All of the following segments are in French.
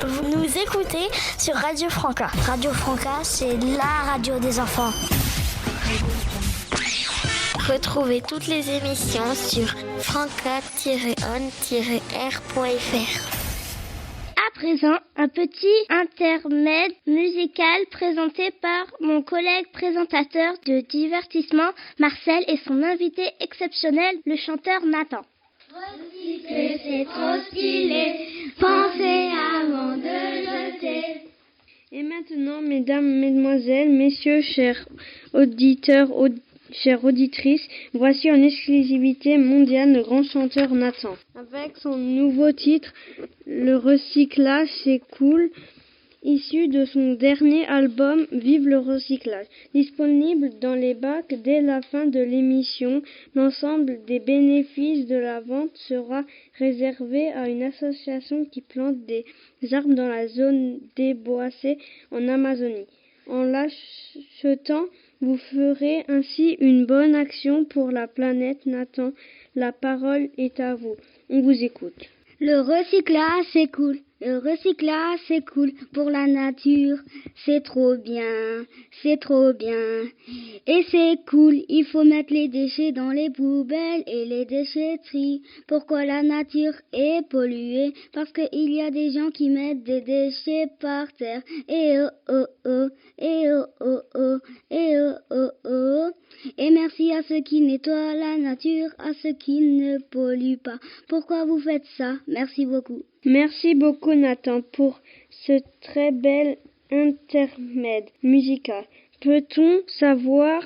Vous nous écoutez sur Radio Franca. Radio Franca, c'est la radio des enfants. Retrouvez toutes les émissions sur franca-on-r.fr. À présent, un petit intermède musical présenté par mon collègue présentateur de divertissement, Marcel, et son invité exceptionnel, le chanteur Nathan. Recycler, c'est trop stylé, pensez avant de jeter. Et maintenant, mesdames, mesdemoiselles, messieurs, chers auditeurs, chères auditrices, voici en exclusivité mondiale le grand chanteur Nathan. Avec son nouveau titre, Le recyclage c'est cool, issu de son dernier album Vive le recyclage. Disponible dans les bacs dès la fin de l'émission, l'ensemble des bénéfices de la vente sera réservé à une association qui plante des arbres dans la zone déboissée en Amazonie. En l'achetant, vous ferez ainsi une bonne action pour la planète. Nathan, la parole est à vous. On vous écoute. Le recyclage, c'est cool. Le recyclage, c'est cool pour la nature. C'est trop bien, c'est trop bien. Et c'est cool, il faut mettre les déchets dans les poubelles et les déchetteries. Pourquoi la nature est polluée? Parce qu'il y a des gens qui mettent des déchets par terre. Et oh oh oh, et oh oh oh, et oh oh oh. Et merci à ceux qui nettoient la nature, à ceux qui ne polluent pas. Pourquoi vous faites ça? Merci beaucoup. Merci beaucoup Nathan pour ce très bel intermède musical. Peut-on savoir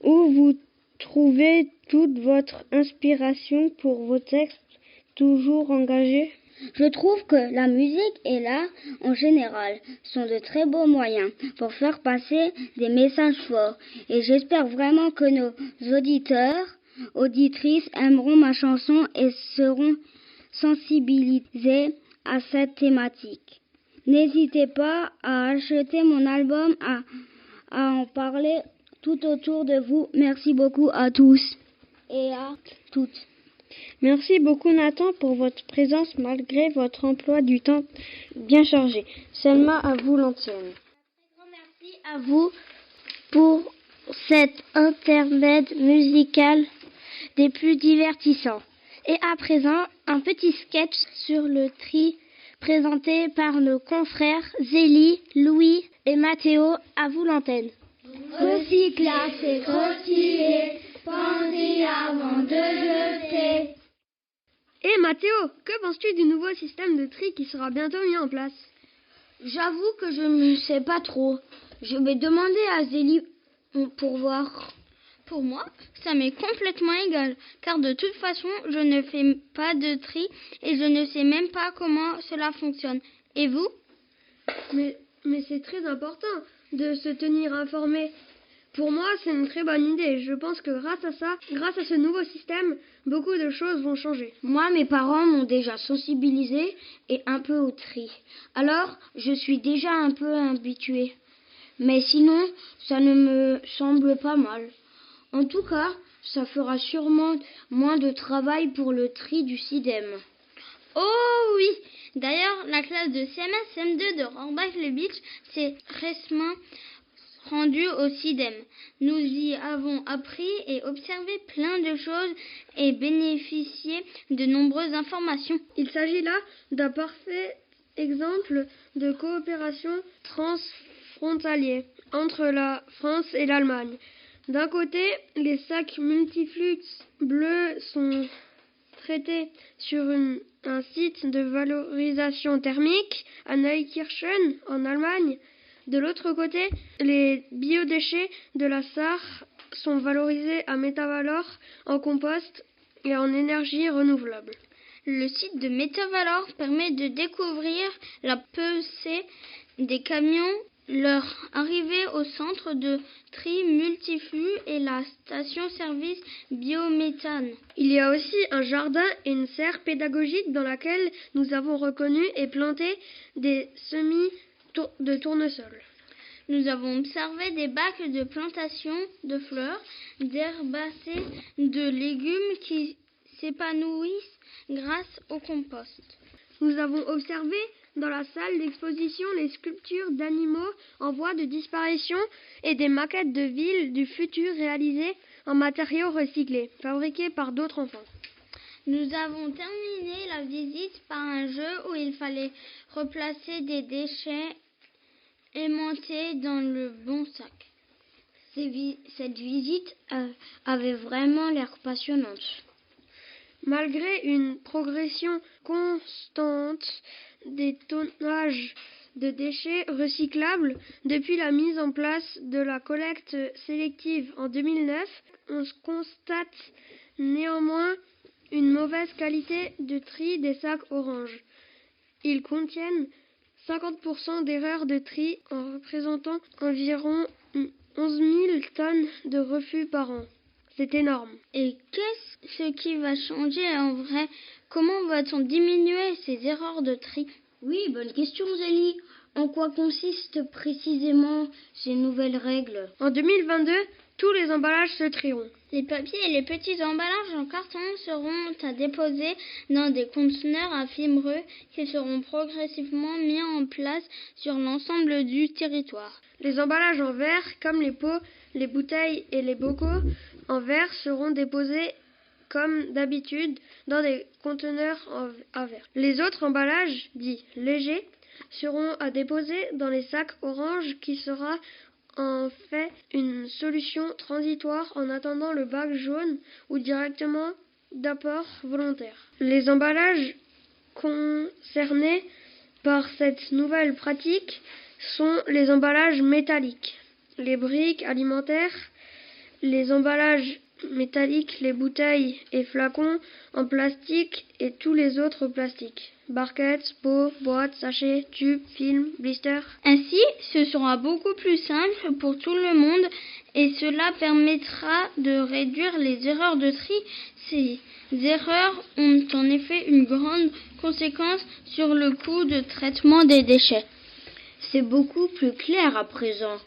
où vous trouvez toute votre inspiration pour vos textes toujours engagés? Je trouve que la musique et l'art en général sont de très beaux moyens pour faire passer des messages forts. Et j'espère vraiment que nos auditrices aimeront ma chanson et seront sensibilisées à cette thématique. N'hésitez pas à acheter mon album, à en parler tout autour de vous. Merci beaucoup à tous et à toutes. Merci beaucoup Nathan pour votre présence malgré votre emploi du temps bien chargé. Selma, à vous l'antenne. Un grand merci à vous pour cet intermède musical des plus divertissants. Et à présent, un petit sketch sur le tri présenté par nos confrères Zélie, Louis et Mathéo. À vous l'antenne. Recyclage, c'est trop stylé, pensez avant de jeter. Et Mathéo, que penses-tu du nouveau système de tri qui sera bientôt mis en place? J'avoue que je ne sais pas trop. Je vais demander à Zélie pour voir. Pour moi, ça m'est complètement égal, car de toute façon, je ne fais pas de tri et je ne sais même pas comment cela fonctionne. Et vous? Mais c'est très important de se tenir informé. Pour moi, c'est une très bonne idée. Je pense que grâce à ce nouveau système, beaucoup de choses vont changer. Moi, mes parents m'ont déjà sensibilisé et un peu au tri. Alors, je suis déjà un peu habituée. Mais sinon, ça ne me semble pas mal. En tout cas, ça fera sûrement moins de travail pour le tri du SIDEM. Oh oui! D'ailleurs, la classe de CMS CM2 de Rohrbach-le-Beach s'est récemment rendue au SIDEM. Nous y avons appris et observé plein de choses et bénéficié de nombreuses informations. Il s'agit là d'un parfait exemple de coopération transfrontalière entre la France et l'Allemagne. D'un côté, les sacs multiflux bleus sont traités sur un site de valorisation thermique à Neukirchen, en Allemagne. De l'autre côté, les biodéchets de la Sarre sont valorisés à Métavalor en compost et en énergie renouvelable. Le site de Métavalor permet de découvrir la pesée des camions, leur arrivée au centre de tri multiflux et la station-service biométhane. Il y a aussi un jardin et une serre pédagogique dans laquelle nous avons reconnu et planté des semis de tournesol. Nous avons observé des bacs de plantation de fleurs, d'herbacées, de légumes qui s'épanouissent grâce au compost. nous avons observé dans la salle d'exposition les sculptures d'animaux en voie de disparition et des maquettes de villes du futur réalisées en matériaux recyclés, fabriqués par d'autres enfants. Nous avons terminé la visite par un jeu où il fallait replacer des déchets aimantés dans le bon sac. Cette visite avait vraiment l'air passionnante. Malgré une progression constante des tonnages de déchets recyclables depuis la mise en place de la collecte sélective en 2009, on constate néanmoins une mauvaise qualité de tri des sacs orange. Ils contiennent 50% d'erreurs de tri en représentant environ 11 000 tonnes de refus par an. C'est énorme. Et qu'est-ce qui va changer en vrai? Comment va-t-on diminuer ces erreurs de tri? Oui, bonne question Zélie. En quoi consistent précisément ces nouvelles règles? En 2022, tous les emballages se trieront. Les papiers et les petits emballages en carton seront à déposer dans des conteneurs à fibreux qui seront progressivement mis en place sur l'ensemble du territoire. Les emballages en verre, comme les pots, les bouteilles et les bocaux en verre, seront déposés comme d'habitude dans des conteneurs en verre. Les autres emballages, dits légers, seront à déposer dans les sacs orange qui sera en fait une solution transitoire en attendant le bac jaune ou directement d'apport volontaire. Les emballages concernés par cette nouvelle pratique sont les emballages métalliques, les briques alimentaires, les emballages métalliques, les bouteilles et flacons en plastique et tous les autres plastiques. Barquettes, pots, boîtes, sachets, tubes, films, blisters. Ainsi, ce sera beaucoup plus simple pour tout le monde et cela permettra de réduire les erreurs de tri. Ces erreurs ont en effet une grande conséquence sur le coût de traitement des déchets. C'est beaucoup plus clair à présent.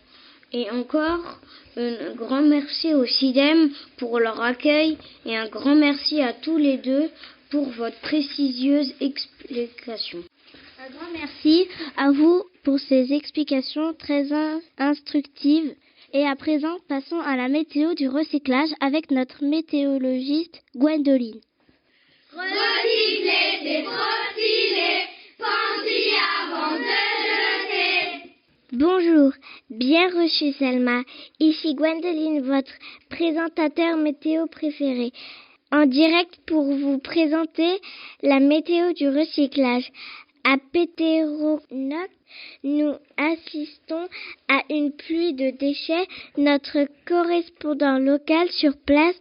Et encore, un grand merci au CIDEM pour leur accueil et un grand merci à tous les deux pour votre précieuse explication. Un grand merci à vous pour ces explications très instructives. Et à présent, passons à la météo du recyclage avec notre météorologiste Gwendoline. Recycler, c'est trop stylé, pensez avant de jeter. Bonjour, bien reçu Selma. Ici Gwendoline, votre présentateur météo préféré. En direct pour vous présenter la météo du recyclage. À Pétéronoc, nous assistons à une pluie de déchets. Notre correspondant local sur place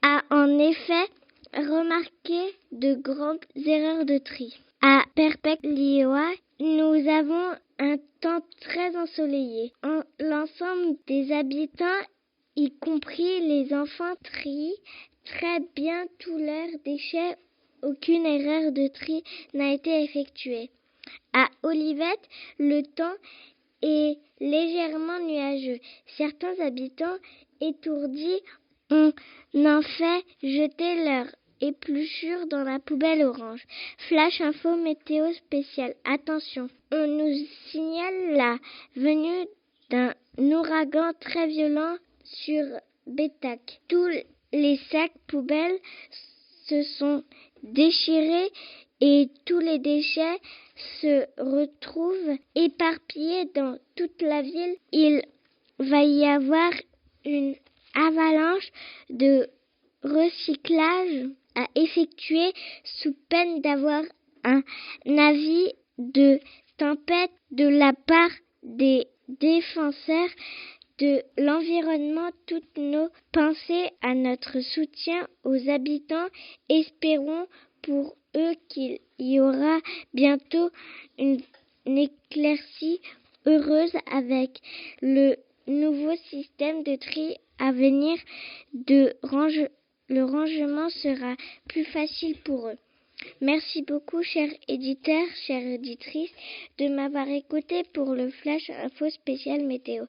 a en effet remarqué de grandes erreurs de tri. À Perpec-Lioa, nous avons un temps très ensoleillé. L'ensemble des habitants, y compris les enfants, trient très bien tous leurs déchets. Aucune erreur de tri n'a été effectuée. À Olivette, le temps est légèrement nuageux. Certains habitants étourdis ont en fait jeté leurs épluchures dans la poubelle orange. Flash info météo spécial. Attention, on nous signale la venue d'un ouragan très violent sur Bétac. Tous les sacs poubelles se sont déchirés et tous les déchets se retrouvent éparpillés dans toute la ville. Il va y avoir une avalanche de recyclage à effectuer sous peine d'avoir un avis de tempête de la part des défenseurs de l'environnement. Toutes nos pensées à notre soutien aux habitants. Espérons pour eux qu'il y aura bientôt une éclaircie heureuse avec le nouveau système de tri à venir. Le rangement sera plus facile pour eux. Merci beaucoup, chers éditeurs, chères éditrices, de m'avoir écouté pour le Flash Info spécial météo.